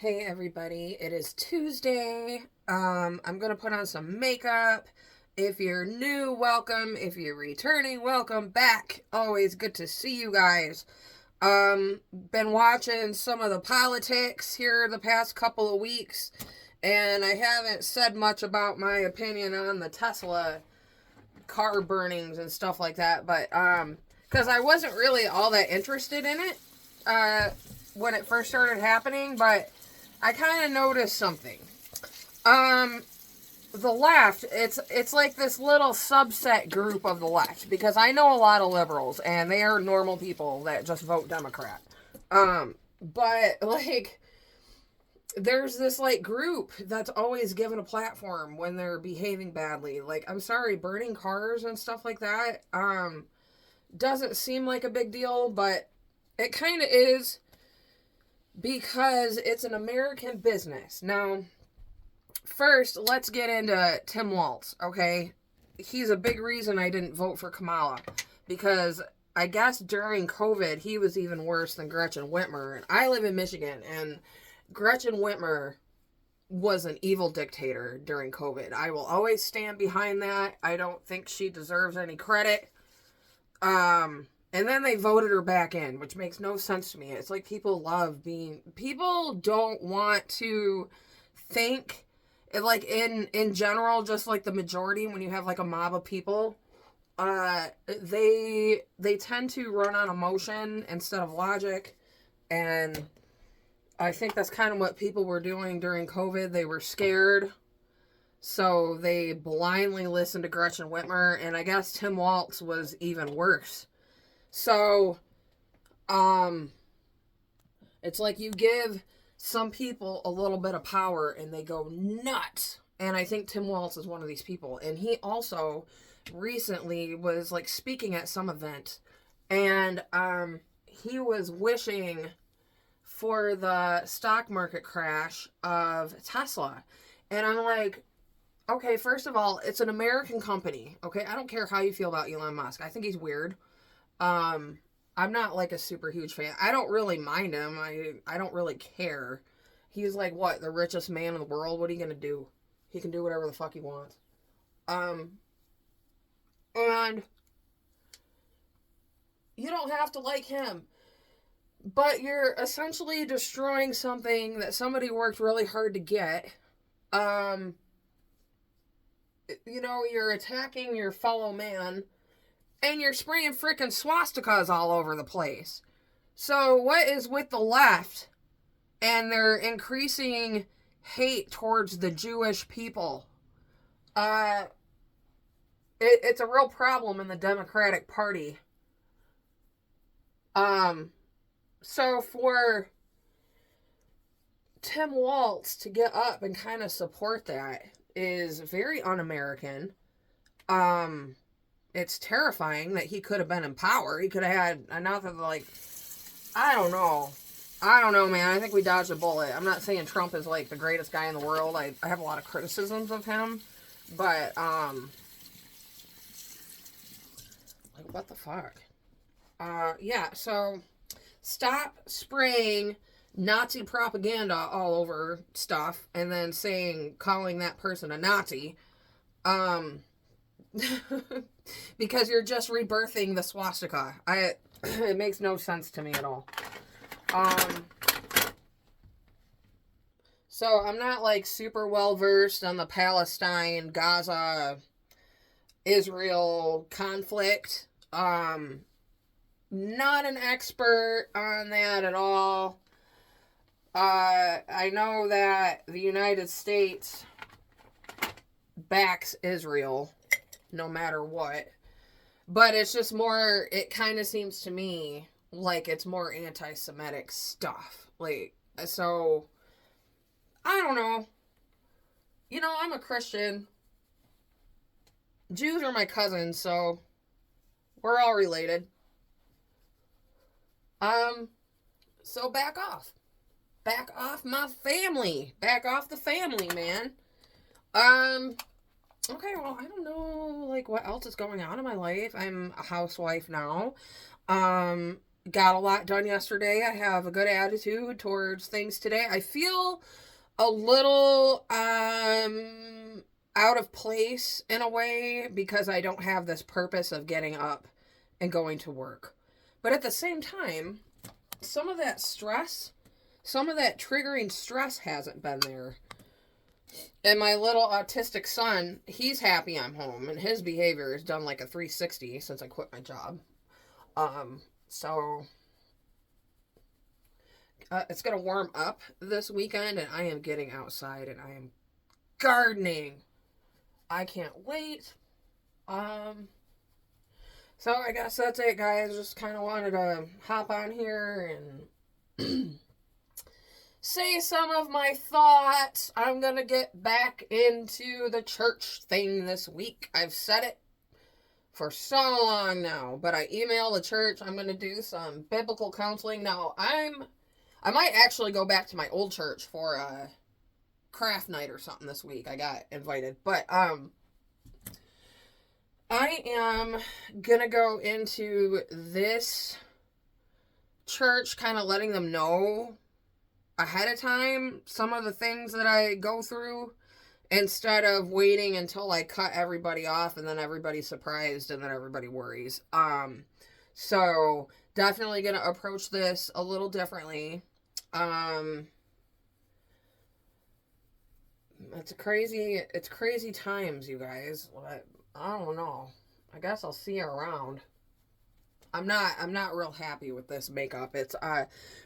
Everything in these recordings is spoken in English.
Hey everybody, it is Tuesday. I'm gonna put on some makeup. If you're new, welcome. If you're returning, welcome back. Always good to see you guys. Been watching some of the politics here the past couple of weeks, and I haven't said much about my opinion on the Tesla car burnings and stuff like that, but because I wasn't really all that interested in it when it first started happening, but I kind of noticed something. The left, it's like this little subset group of the left, because I know a lot of liberals and they are normal people that just vote Democrat. But like there's this like group that's always given a platform when they're behaving badly. Like, I'm sorry, burning cars and stuff like that doesn't seem like a big deal, but it kind of is, because it's an American business. Now, first, let's get into Tim Walz, okay? He's a big reason I didn't vote for Kamala, because I guess during COVID, he was even worse than Gretchen Whitmer. And I live in Michigan, and Gretchen Whitmer was an evil dictator during COVID. I will always stand behind that. I don't think she deserves any credit. And then they voted her back in, which makes no sense to me. It's like people don't want to think, like in general, just like the majority, when you have like a mob of people, they tend to run on emotion instead of logic. And I think that's kind of what people were doing during COVID. They were scared, so they blindly listened to Gretchen Whitmer, and I guess Tim Walz was even worse. So, it's like you give some people a little bit of power and they go nuts. And I think Tim Walz is one of these people. And he also recently was like speaking at some event, and he was wishing for the stock market crash of Tesla. And I'm like, okay, first of all, it's an American company. Okay, I don't care how you feel about Elon Musk. I think he's weird. I'm not like a super huge fan. I don't really mind him. I don't really care. He's like, what, the richest man in the world? What are you gonna do? He can do whatever the fuck he wants. And you don't have to like him, but you're essentially destroying something that somebody worked really hard to get. You're attacking your fellow man, and you're spraying frickin' swastikas all over the place. So what is with the left and their increasing hate towards the Jewish people? It's a real problem in the Democratic Party. So for Tim Walz to get up and kind of support that is very un-American. It's terrifying that he could have been in power. He could have had another, like, I don't know, man. I think we dodged a bullet. I'm not saying Trump is, like, the greatest guy in the world. I have a lot of criticisms of him. But, like, what the fuck? Yeah, so stop spraying Nazi propaganda all over stuff and then calling that person a Nazi. Because you're just rebirthing the swastika. It makes no sense to me at all. So I'm not like super well versed on the Palestine, Gaza, Israel conflict. Not an expert on that at all. I know that the United States backs Israel no matter what. But it's just more, it kind of seems to me like it's more anti-Semitic stuff. Like, so, I don't know. I'm a Christian. Jews are my cousins, so we're all related. So back off. Back off my family. Back off the family, man. Okay, well, I don't know, like, what else is going on in my life. I'm a housewife now. got a lot done yesterday. I have a good attitude towards things today. I feel a little out of place in a way because I don't have this purpose of getting up and going to work. But at the same time, some of that stress, some of that triggering stress hasn't been there. And my little autistic son, he's happy I'm home, and his behavior has done like a 360 since I quit my job. So it's going to warm up this weekend, and I am getting outside, and I am gardening. I can't wait. So I guess that's it, guys. Just kind of wanted to hop on here and say some of my thoughts. I'm going to get back into the church thing this week. I've said it for so long now, but I emailed the church. I'm going to do some biblical counseling. Now, I might actually go back to my old church for a craft night or something this week. I got invited, but I am going to go into this church kind of letting them know ahead of time some of the things that I go through, instead of waiting until I cut everybody off and then everybody's surprised and then everybody worries. So definitely gonna approach this a little differently. It's crazy times, you guys. I don't know. I guess I'll see you around. I'm not real happy with this makeup. It's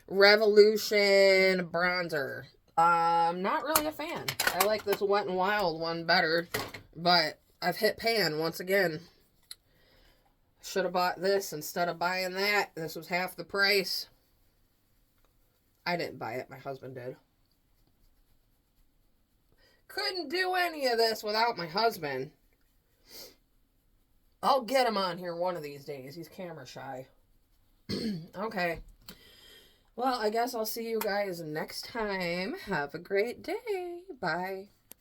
Revolution bronzer. I'm not really a fan. I like this Wet n Wild one better, but I've hit pan once again. Should have bought this instead of buying that. This was half the price. I didn't buy it. My husband did. Couldn't do any of this without my husband. I'll get him on here one of these days. He's camera shy. Okay. Well, I guess I'll see you guys next time. Have a great day. Bye.